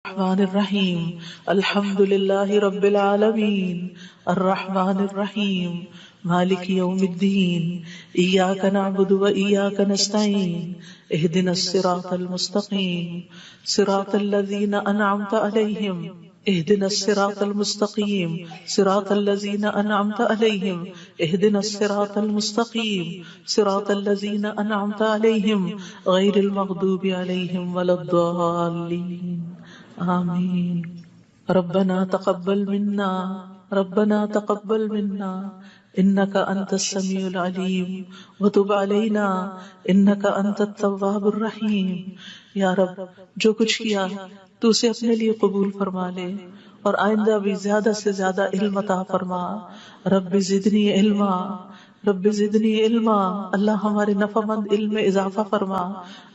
الرحمن الرحیم الحمد للہ رب العالمین الرحمن الرحیم مالک یوم الدین ایاک نعبد و ایاک نستعین اہدنا الصراط المستقیم صراط الذین انعمت علیہم اہدنا الصراط المستقیم صراط الذین انعمت علیہم اہدنا الصراط المستقیم صراط الذین انعمت علیہم غیر المغضوب علیہم ولا الضالین آمین. ربنا تقبل منا انك انت السميع العليم وتب علينا انك انت التواب الرحیم. یا رب، جو کچھ کیا تو اسے اپنے لیے قبول فرما لے اور آئندہ بھی زیادہ سے زیادہ علم عطا فرما. رب زدنی علما، رب زدنی علما. اللہ ہمارے نفع مند علم میں اضافہ فرما.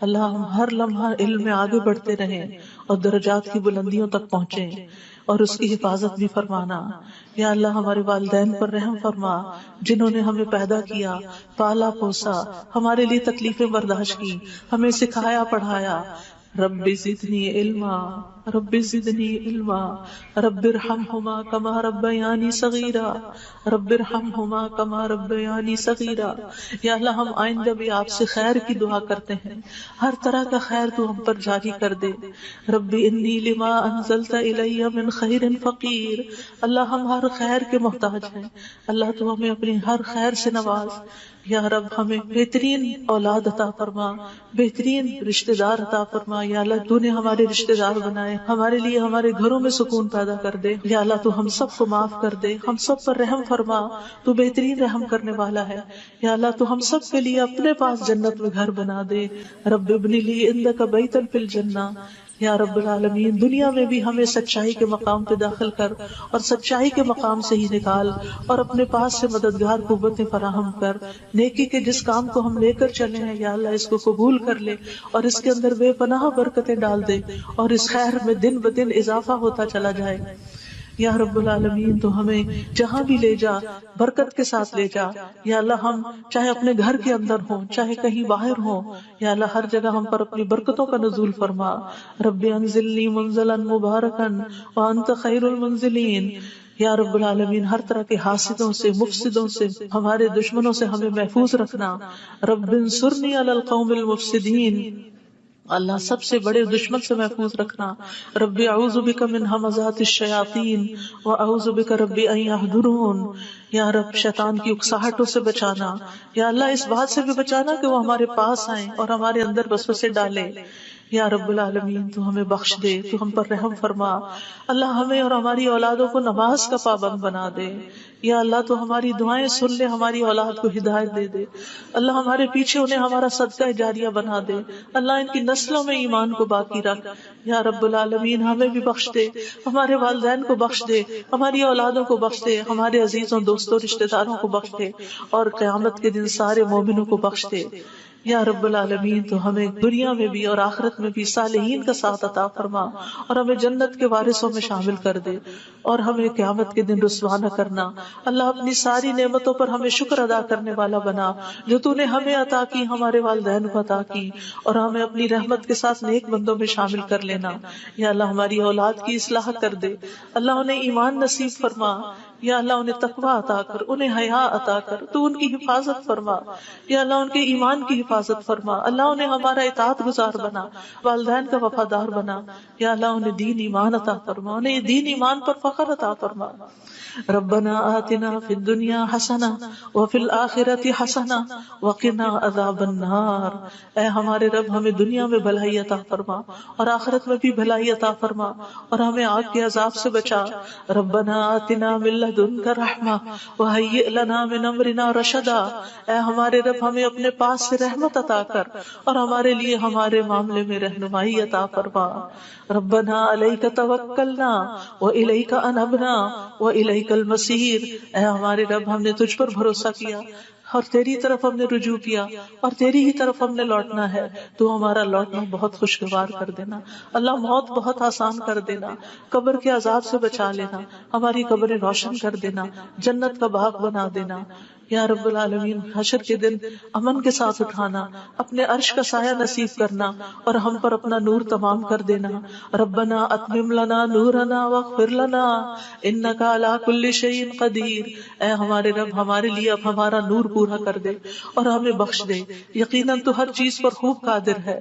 اللہ ہم ہر لمحہ علم میں آگے بڑھتے رہیں اور درجات کی بلندیوں تک پہنچیں اور اس کی حفاظت بھی فرمانا. یا اللہ ہمارے والدین پر رحم فرما جنہوں نے ہمیں پیدا کیا، پالا پوسا، ہمارے لیے تکلیفیں برداشت کی، ہمیں سکھایا پڑھایا. رب زدنی علما، رب زدنی علما. رب ارحمہما کما ربیانی صغیرا، رب ارحمہما کما ربیانی صغیرا. یا اللہ ہم آئندہ بھی آپ سے خیر کی دعا کرتے ہیں، ہر طرح کا خیر تو ہم پر جاری کر دے. رب انی لما انزلت الی من خیر فقیر. اللہ ہم ہر خیر کے محتاج ہیں، اللہ تو ہمیں اپنی ہر خیر سے نواز. یا رب ہمیں بہترین اولاد عطا فرما، بہترین رشتہ دار عطا فرما. یا اللہ تو نے ہمارے رشتہ دار بنائے، ہمارے لیے ہمارے گھروں میں سکون پیدا کر دے. یا اللہ تو ہم سب کو معاف کر دے، ہم سب پر رحم فرما، تو بہترین رحم کرنے والا ہے. یا اللہ تو ہم سب کے لیے اپنے پاس جنت میں گھر بنا دے. رب ابن لی عندک بیتا فی الجنہ. یا رب العالمین دنیا میں بھی ہمیں سچائی کے مقام پہ داخل کر اور سچائی کے مقام سے ہی نکال اور اپنے پاس سے مددگار قوتیں فراہم کر. نیکی کے جس کام کو ہم لے کر چلے ہیں یا اللہ اس کو قبول کر لے اور اس کے اندر بے پناہ برکتیں ڈال دے اور اس خیر میں دن بدن اضافہ ہوتا چلا جائے. یا رب العالمین تو ہمیں جہاں بھی لے جا برکت کے ساتھ لے جا. یا اللہ ہم چاہے اپنے گھر کے اندر ہوں چاہے کہیں باہر ہوں، یا اللہ ہر جگہ ہم پر اپنی برکتوں کا نزول فرما. رب انزلنی منزلا مبارکا وانت خیر المنزلین. یا رب العالمین ہر طرح کے حاسدوں سے، مفسدوں سے، ہمارے دشمنوں سے ہمیں محفوظ رکھنا. رب انصرنی علی القوم المفسدین. اللہ سب سے بڑے دشمن سے محفوظ رکھنا. رب اعوذ بک من ہمزات الشیاطین واعوذ بک رب ان یحضرون. یا رب شیطان کی اکساہٹوں سے بچانا. یا اللہ اس بات سے بھی بچانا کہ وہ ہمارے پاس آئیں اور ہمارے اندر وسوسے ڈالیں. یا رب العالمین تو ہمیں بخش دے، تو ہم پر رحم فرما. اللہ ہمیں اور ہماری اولادوں کو نماز کا پابند بنا دے. یا اللہ تو ہماری دعائیں سن لے، ہماری اولاد کو ہدایت دے دے. اللہ ہمارے پیچھے انہیں ہمارا صدقہ جاریہ بنا دے. اللہ ان کی نسلوں میں ایمان کو باقی رکھ. یا رب العالمین ہمیں بھی بخش دے، ہمارے والدین کو بخش دے، ہماری اولادوں کو بخش دے، ہمارے عزیزوں دوستوں رشتہ داروں کو بخش دے اور قیامت کے دن سارے مومنوں کو بخش دے. یا رب العالمین تو ہمیں دنیا میں بھی اور آخرت میں بھی صالحین کا ساتھ عطا فرما اور ہمیں جنت کے وارثوں میں شامل کر دے اور ہمیں قیامت کے دن رسوا نہ کرنا. اللہ اپنی ساری نعمتوں پر ہمیں شکر ادا کرنے والا بنا جو تو نے ہمیں عطا کی، ہمارے والدین کو عطا کی، اور ہمیں اپنی رحمت کے ساتھ نیک بندوں میں شامل کر لینا. یا اللہ ہماری اولاد کی اصلاح کر دے. اللہ انہیں ایمان نصیب فرما. یا اللہ انہیں تقویٰ عطا کر، انہیں حیا عطا کر، تو ان کی حفاظت فرما. یا اللہ ان کے ایمان کی حفاظت فرما. اللہ انہیں ہمارا اطاعت گزار بنا، والدین کا وفادار بنا. یا اللہ انہیں دین ایمان عطا فرما، انہیں دین ایمان پر فخر عطا فرما. ربنا آتنا فی الدنیا حسنہ وفی الآخرۃ حسنہ وقنا عذاب النار. اے ہمارے رب ہمیں دنیا میں بھلائی عطا فرما اور آخرت میں بھی بھلائی عطا فرما اور ہمیں آگ کے عذاب سے بچا. ربنا آتنا من لدنک رحمہ وہیئ لنا من امرنا رشدا. اے ہمارے رب ہمیں اپنے پاس سے رحمت عطا کر اور ہمارے لیے ہمارے معاملے میں رہنمائی عطا فرما. ربنا علیک توکلنا والیک انبنا والیک المصیر. اے ہمارے رب ہم نے تجھ پر بھروسہ کیا اور تیری طرف ہم نے رجوع کیا اور تیری ہی طرف ہم نے لوٹنا ہے. تو ہمارا لوٹنا بہت خوشگوار کر دینا. اللہ موت بہت آسان کر دینا، قبر کے عذاب سے بچا لینا، ہماری قبریں روشن کر دینا، جنت کا باغ بنا دینا. یا رب العالمین حشر کے دن امن کے ساتھ اٹھانا، اپنے عرش کا سایہ نصیب کرنا اور ہم پر اپنا نور تمام کر دینا. ربنا اتمم لنا نورنا واغفر لنا انک علی کل شیء قدیر. اے ہمارے رب ہمارے لیے اب ہمارا نور پورا کر دے اور ہمیں بخش دے، یقیناً تو ہر چیز پر خوب قادر ہے.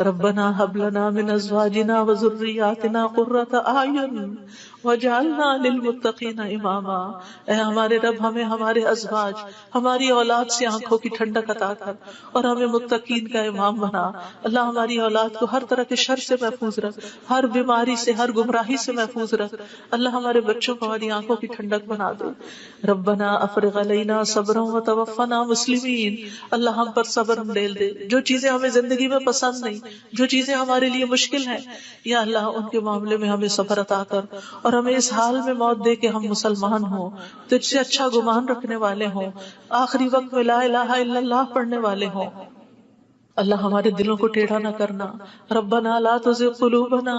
ربنا هب لنا من ازواجنا وذرياتنا قرة اعین وجعلنا للمتقین اماما. اے ہمارے رب ہمیں ہمارے ازواج، ہماری اولاد سے آنکھوں کی ٹھنڈک عطا کر اور ہمیں متقین کا امام بنا. اللہ ہماری اولاد کو ہر طرح کے شر سے محفوظ رکھ، ہر بیماری سے، ہر گمراہی سے محفوظ رکھ. اللہ ہمارے بچوں کو ہماری آنکھوں کی ٹھنڈک بنا دے. ربنا افرغ علینا صبرا وتوفنا مسلمین. اللہ ہم پر صبر ڈیل دے. جو چیزیں ہمیں زندگی میں پسند نہیں، جو چیزیں ہمارے لیے مشکل ہیں، یا اللہ ان کے معاملے میں ہمیں صبر عطا کر اور ہمیں اس حال میں موت دے کہ ہم مسلمان ہوں، تجھ سے اچھا گمان رکھنے والے ہوں، آخری وقت میں لا الہ الا اللہ پڑھنے والے ہوں. اللہ ہمارے دلوں کو ٹیڑھا نہ کرنا. ربنا لا تزغ قلوبنا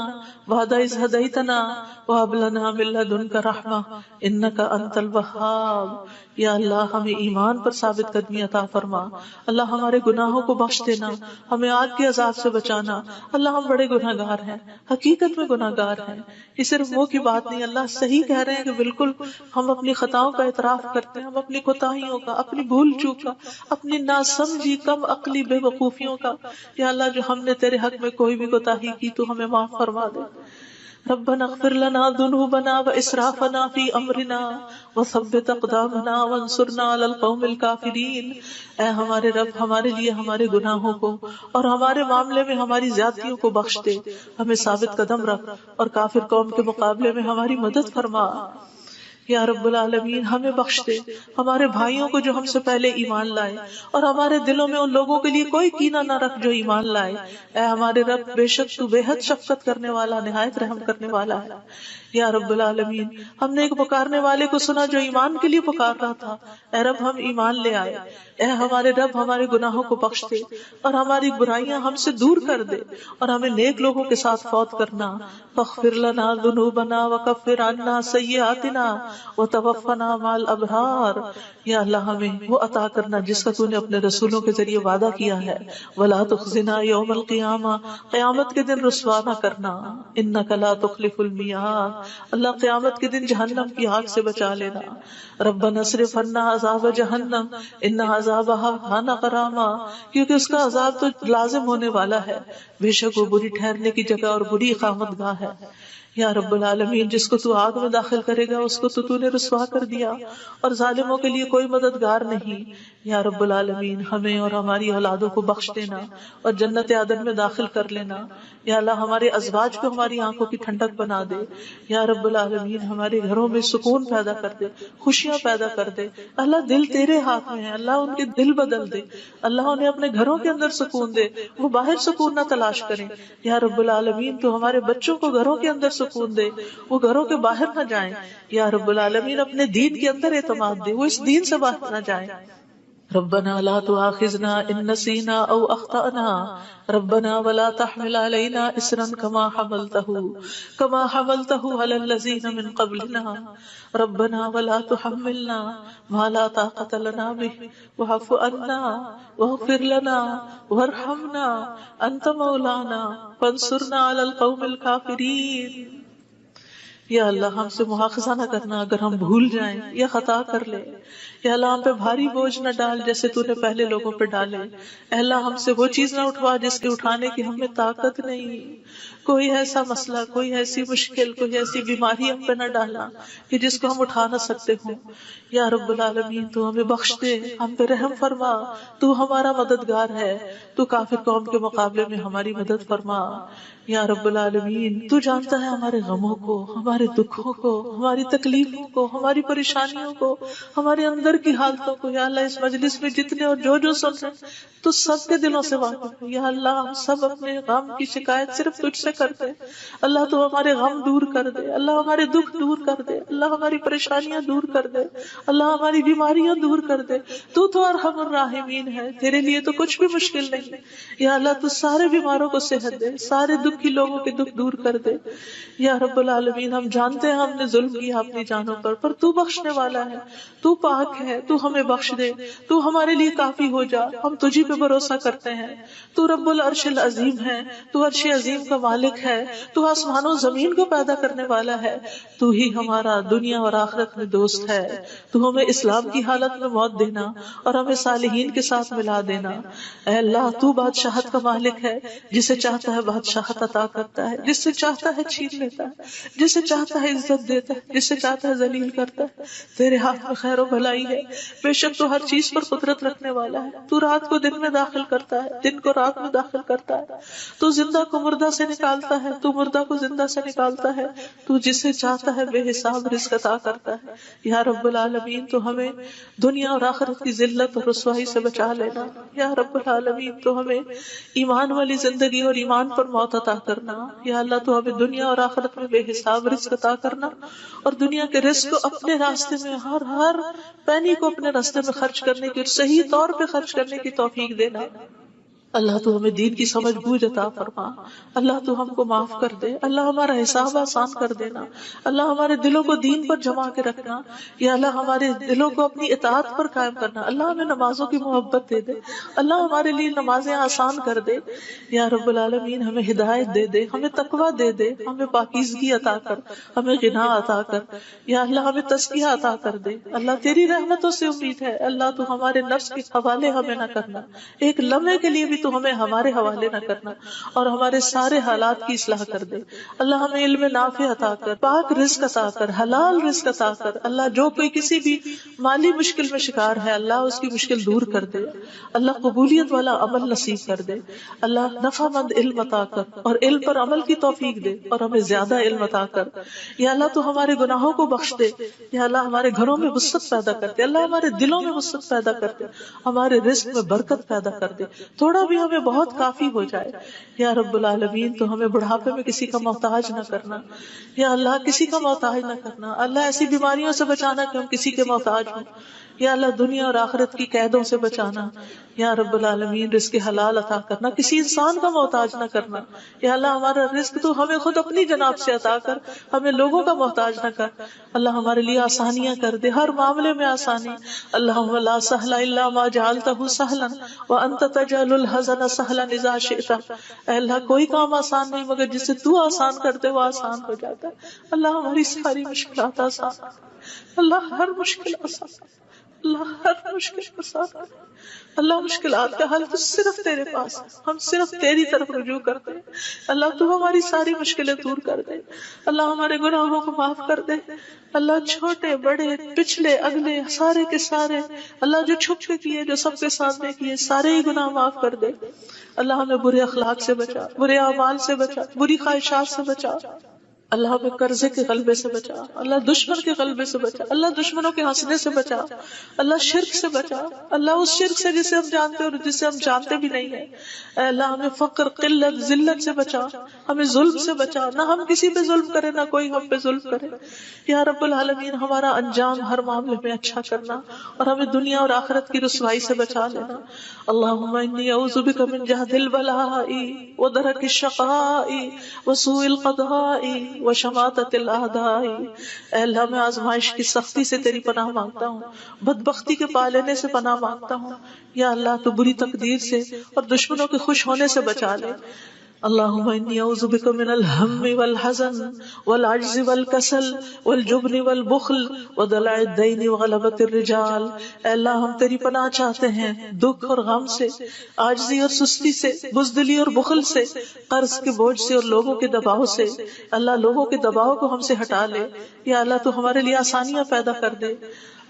بعد اذ ہدیتنا وہب لنا من لدنک رحمہ انک انت الوہاب. یا اللہ ہمیں ایمان پر ثابت قدمی عطا فرما. اللہ ہمارے گناہوں کو بخش دینا، ہمیں آگ کے عذاب سے بچانا. اللہ ہم بڑے گناہگار ہیں، حقیقت میں گناہگار ہیں. یہ صرف منہ کی بات نہیں، اللہ صحیح کہہ رہے ہیں کہ بالکل ہم اپنی خطاؤں کا اعتراف کرتے ہیں، ہم اپنی کوتاہیوں کا، اپنی بھول چوک کا، اپنی ناسمجھی کم عقلی بے وقوفیوں کا. یا اللہ جو ہم نے تیرے حق میں کوئی بھی کوتاہی کی تو ہمیں معاف فرما دے. ربنا اغفر لنا ذنوبنا واسرافنا في امرنا وثبت اقدامنا وانصرنا على القوم الكافرين. اے ہمارے رب ہمارے لیے ہمارے گناہوں کو اور ہمارے معاملے میں ہماری زیادتیوں کو بخش دے، ہمیں ثابت قدم رکھ اور کافر قوم کے مقابلے میں ہماری مدد فرما. یا رب العالمین ہمیں بخش دے، ہمارے بھائیوں کو جو ہم سے پہلے ایمان لائے، اور ہمارے دلوں میں ان لوگوں کے لیے کوئی کینہ نہ رکھ جو ایمان لائے. اے ہمارے رب بے شک تو بے حد شفقت کرنے والا، نہایت رحم کرنے والا ہے. یا رب العالمین ہم نے ایک پکارنے والے کو سنا جو ایمان کے لیے پکار رہا تھا. اے رب ہم ایمان لے آئے. اے ہمارے رب ہمارے گناہوں کو بخش دے اور ہماری برائیاں ہم سے دور کر دے اور ہمیں نیک لوگوں کے ساتھ فوت کرنا. فاغفر لنا ذنوبنا وکفر عنا سیئاتنا وتوفنا مع الابرار. یا اللہ ہمیں وہ عطا کرنا جس کا تو نے اپنے رسولوں کے ذریعے وعدہ کیا ہے. ولا تخزنا یوم القیامہ، قیامت کے دن رسوا نہ کرنا. انک لا تخلف المیعاد. اللہ قیامت کے دن جہنم کی آگ سے بچا لینا. ربنا اصرف عنا عذاب جہنم ان عذابها کان غراما. کیونکہ اس کا عذاب تو لازم ہونے والا ہے، بے شک وہ بری ٹھہرنے کی جگہ اور بری اقامت گاہ ہے. یا رب العالمین جس کو تو آگ میں داخل کرے گا اس کو تو نے رسوا کر دیا، اور ظالموں کے لیے کوئی مددگار نہیں. یا رب العالمین ہمیں اور ہماری اولادوں کو بخش دینا اور جنت عدن میں داخل کر لینا. یا اللہ ہمارے ازواج کو ہماری آنکھوں کی ٹھنڈک بنا دے. یا رب العالمین ہمارے گھروں میں سکون پیدا کر دے، خوشیاں پیدا کر دے. اللہ دل تیرے ہاتھ میں ہے، اللہ ان کے دل بدل دے. اللہ انہیں اپنے گھروں کے اندر سکون دے، وہ باہر سکون نہ تلاش کریں. یا رب العالمین تو ہمارے بچوں کو گھروں کے اندر سکون دے، وہ گھروں کے باہر نہ جائیں. یا رب العالمین اپنے دین کے اندر اعتماد دے، وہ اس دین سے باہر نہ جائیں. ربنا لا تؤاخذنا ان نسينا او اخطأنا ربنا ولا تحمل علينا اصرا كما حملته على الذين من قبلنا ربنا ولا تحملنا ما لا طاقة لنا به واعف عنا واغفر لنا وارحمنا انت مولانا فانصرنا على القوم الكافرين. یا اللہ ہم سے مواخذہ نہ کرنا اگر ہم بھول جائیں یا خطا کر لیں. یا اللہ ہم پہ بھاری بوجھ نہ ڈال جیسے تو نے پہلے لوگوں پہ ڈالے. اے اللہ ہم سے وہ چیز نہ اٹھوا جس کے اٹھانے کی ہمیں طاقت نہیں. کوئی ایسا مسئلہ، کوئی ایسی مشکل، کوئی ایسی بیماری ہم پہ نہ ڈالنا کہ جس کو ہم اٹھا نہ سکتے ہوں. یا رب العالمین تو ہمیں بخش دے، ہم پہ رحم فرما. تو ہمارا مددگار ہے، تو کافر قوم کے مقابلے میں ہماری مدد فرما. یا رب العالمین تو جانتا ہے ہمارے غموں کو، ہمارے دکھوں کو، ہماری تکلیفوں کو، ہماری پریشانیوں کو، ہمارے اندر کی حالتوں کو. یا اللہ اس مجلس میں جتنے اور جو سن رہے تو سب کے دلوں سے واقف ہے. یا اللہ ہم سب اپنے غم کی شکایت صرف تجھ سے سے کر دے. اللہ تو ہمارے غم دور کر دے, اللہ ہمارے دکھ دور کر دے, اللہ ہماری پریشانیاں دور کر دے, اللہ ہماری بیماریاں دور کر دے. تو ارحم الراحمین ہے, تیرے لیے تو کچھ بھی مشکل نہیں. یا اللہ تو سارے بیماروں کو صحت دے, سارے دکھی لوگوں کے دکھ دور کر دے. یا رب العالمین, ہم جانتے ہیں ہم نے ظلم کیا اپنی جانوں پر تو بخشنے والا ہے, تو پاک ہے, تو ہمیں بخش دے, تو ہمارے لیے کافی ہو جا. ہم تجھی پہ بھروسہ کرتے ہیں. تو رب العرش العظیم ہے, تو عرش عظیم کا مالک ہے, تو آسمانوں زمین کو پیدا کرنے والا ہے. تو ہی ہمارا دنیا اور آخرت میں دوست ہے. تو ہمیں اسلام کی حالت میں موت دینا اور ہمیں صالحین کے ساتھ ملا دینا. اے اللہ, تو بادشاہت کا مالک ہے, جسے چاہتا ہے بادشاہت عطا کرتا ہے, جس سے چاہتا ہے چھین لیتا ہے, جسے چاہتا ہے عزت دیتا ہے, جسے چاہتا ہے ذلیل کرتا ہے. تیرے ہاتھ میں خیر و بھلائی ہے. بے شک تو ہر چیز پر قدرت رکھنے والا ہے. تو رات کو دن میں داخل کرتا ہے, دن کو رات میں داخل کرتا ہے. تو زندہ کو مردہ سے نکالتا ہے, تو مردہ کو زندہ سے نکالتا ہے. تو جسے چاہتا ہے بے حساب رزق عطا کرتا ہے. یا رب العالمین, تو ہمیں دنیا اور آخرت کی ذلت اور رسوائی سے بچا لینا. یا رب العالمین, تو ہمیں ایمان والی زندگی اور ایمان پر موت عطا کرنا. یا اللہ, تو ہمیں دنیا اور آخرت میں بے حساب رزق عطا کرنا, اور دنیا کے رزق کو اپنے راستے میں ہر پینی کو اپنے راستے میں خرچ کرنے کی اور صحیح طور پہ خرچ کرنے کی توفیق دینا. اللہ تو ہمیں دین کی سمجھ بوجھ عطا فرما. اللہ تو ہم کو معاف کر دے. اللہ ہمارا حساب آسان کر دینا. اللہ ہمارے دلوں کو دین پر جما کے رکھنا. یا اللہ ہمارے دلوں کو اپنی اطاعت پر قائم کرنا. اللہ ہمیں نمازوں کی محبت دے دے. اللہ ہمارے لیے نمازیں آسان کر دے. یا رب العالمین, ہمیں ہدایت دے دے, ہمیں تقویٰ دے دے, ہمیں پاکیزگی عطا کر, ہمیں غنا عطا کر. یا اللہ ہمیں تزکیہ عطا کر دے. اللہ تیری رحمتوں سے امید ہے. اللہ تو ہمارے نفس کے حوالے ہمیں نہ کرنا, ایک لمحے کے لیے بھی تو ہمیں ہمارے حوالے نہ کرنا, اور ہمارے سارے حالات کی اصلاح کر دے. اللہ ہمیں علم نافع عطا کر, پاک رزق عطا کر, حلال رزق عطا کر. اللہ جو کوئی کسی بھی مالی مشکل میں شکار ہے, اللہ اس کی مشکل دور کر دے. اللہ قبولیت والا عمل نصیب کر دے. اللہ نفع مند علم عطا کر, اور علم پر عمل کی توفیق دے, اور ہمیں زیادہ علم عطا کر. یا اللہ تو ہمارے گناہوں کو بخش دے. یا اللہ ہمارے گھروں میں وسعت پیدا کر دے. اللہ ہمارے دلوں میں وسعت پیدا کر دے, ہمارے رزق میں برکت پیدا کر دے. تھوڑا بھی ہمیں بہت کافی ہو جائے. یا رب العالمین, تو ہمیں بڑھاپے میں کسی کا محتاج نہ کرنا. یا اللہ کسی کا محتاج نہ کرنا. اللہ ایسی بیماریوں سے بچانا کہ ہم کسی کے محتاج ہوں. یا اللہ دنیا اور آخرت کی قیدوں سے بچانا. یا رب العالمین, رزق حلال عطا کرنا, کسی انسان کا محتاج نہ کرنا. یا اللہ ہمارا رزق تو ہمیں خود اپنی جناب سے عطا کر, ہمیں لوگوں کا محتاج نہ کر. اللہ ہمارے لیے آسانیاں کر دے, ہر معاملے میں آسانی. اللہم لا سہل الا ما جعلتہ سہلا وانت تجعل الحزن سہلا اذا شئت. اے اللہ کوئی کام آسان نہیں مگر جسے تو آسان کرتے وہ آسان ہو جاتا ہے. اللہ ہماری ساری مشکلات آسان, اللہ ہر مشکل آسان, اللہ ہر مشکل آسان. اللہ مشکلات کا حل تو صرف تیرے پاس ہے, ہم صرف تیری طرف رجوع کرتے ہیں. اللہ تو ہماری ساری مشکلیں دور کر دے. اللہ ہمارے گناہوں کو معاف کر دے. اللہ چھوٹے بڑے پچھلے اگلے سارے کے سارے, اللہ جو چھپ کے کیے جو سب کے سامنے کیے, سارے ہی گناہ معاف کر دے. اللہ ہمیں برے اخلاق سے بچا, برے اعمال سے بچا, بری خواہشات سے بچا. اللہ ہمیں قرضے کے غلبے سے بچا. اللہ دشمن کے غلبے سے بچا. اللہ دشمنوں کے ہنسنے سے بچا. اللہ شرک سے بچا. اللہ اس شرک سے جسے ہم جانتے اور جسے ہم جانتے بھی نہیں ہیں. اے اللہ ہمیں فقر قلت ذلت سے بچا. ہمیں ظلم سے بچا, نہ ہم کسی پہ ظلم کرے نہ کوئی ہم پہ ظلم کرے. یا رب العالمین, ہمارا انجام ہر معاملے میں اچھا کرنا, اور ہمیں دنیا اور آخرت کی رسوائی سے بچا لینا. اللہم انی اعوذ بک من جہد البلاء ودرک الشقاء وسوء القضاء وشماتت الاعداء. اے اللہ میں آزمائش کی سختی سے تیری پناہ مانگتا ہوں, بدبختی کے پالنے سے پناہ مانگتا ہوں. یا اللہ تو بری تقدیر سے اور دشمنوں کے خوش ہونے سے بچا لے. اللہم انی اعوذ بک من الہم والحزن والعجز والکسل والجبن والبخل ودلع الدین وغلبۃ الرجال. اے اللہ ہم تیری پناہ چاہتے ہیں دکھ اور غم سے, عاجزی اور سستی سے, بزدلی اور بخل سے, قرض کے بوجھ سے اور لوگوں کے دباؤ سے. اللہ لوگوں کے دباؤ کو ہم سے ہٹا لے. یا اللہ تو ہمارے لیے آسانیاں پیدا کر دے.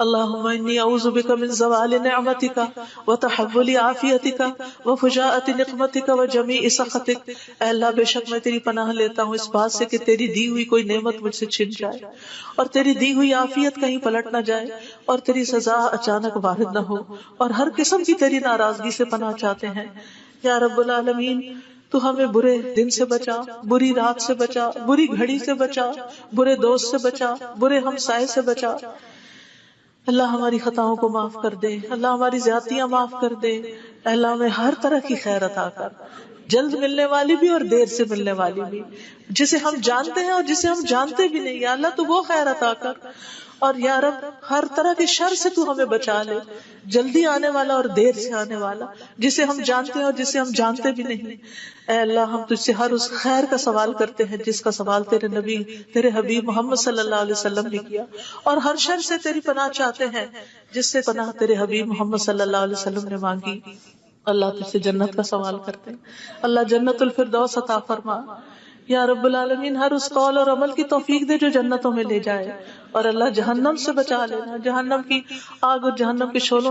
اللہم انی اعوذ بک من زوال نعمتک وتحول عافیتک وفجاءۃ نقمتک وجمیع سخطک. اے اللہ بے شک میں تیری پناہ لیتا ہوں اس بات سے کہ تیری دی ہوئی کوئی نعمت مجھ سے چھن جائے, اور تیری دی ہوئی عافیت کہیں پلٹ نہ جائے, اور تیری سزا اچانک وارد نہ ہو, اور ہر قسم کی تیری ناراضگی سے پناہ چاہتے ہیں. یا رب العالمین, تو ہمیں برے دن سے بچا، بری رات سے بچا، بری گھڑی سے بچا، برے دوست سے بچا، برے ہمسائے سے بچا۔ اللہ ہماری خطاؤں کو معاف کر دے، اللہ ہماری زیادتیاں معاف کر دے، اللہ ہمیں ہر طرح کی خیر عطا کر، جلد ملنے والی بھی اور دیر سے ملنے والی بھی، جسے ہم جانتے ہیں اور جسے ہم جانتے بھی نہیں، یا اللہ تو وہ خیر عطا کر، اور یا رب ہر طرح کے شر سے تو ہمیں بچا لے، جلدی آنے والا اور دیر سے آنے والا، جسے ہم جانتے ہیں اور جسے ہم جانتے بھی نہیں۔ اے اللہ ہم تجھ سے ہر اس خیر کا سوال کرتے ہیں جس کا سوال تیرے نبی، تیرے حبیب محمد صلی اللہ علیہ وسلم نے کیا، اور ہر شر سے تیری پناہ چاہتے ہیں جس سے پناہ تیرے حبیب محمد صلی اللہ علیہ وسلم نے مانگی۔ اللہ تجھ سے جنت کا سوال کرتے ہیں، اللہ جنت الفردوس عطا فرما یا رب العالمین، ہر اس قول اور عمل کی توفیق دے جو جنتوں میں لے جائے، اور اللہ جہنم سے بچا لینا، جہنم کی آگ اور جہنم کے شعلوں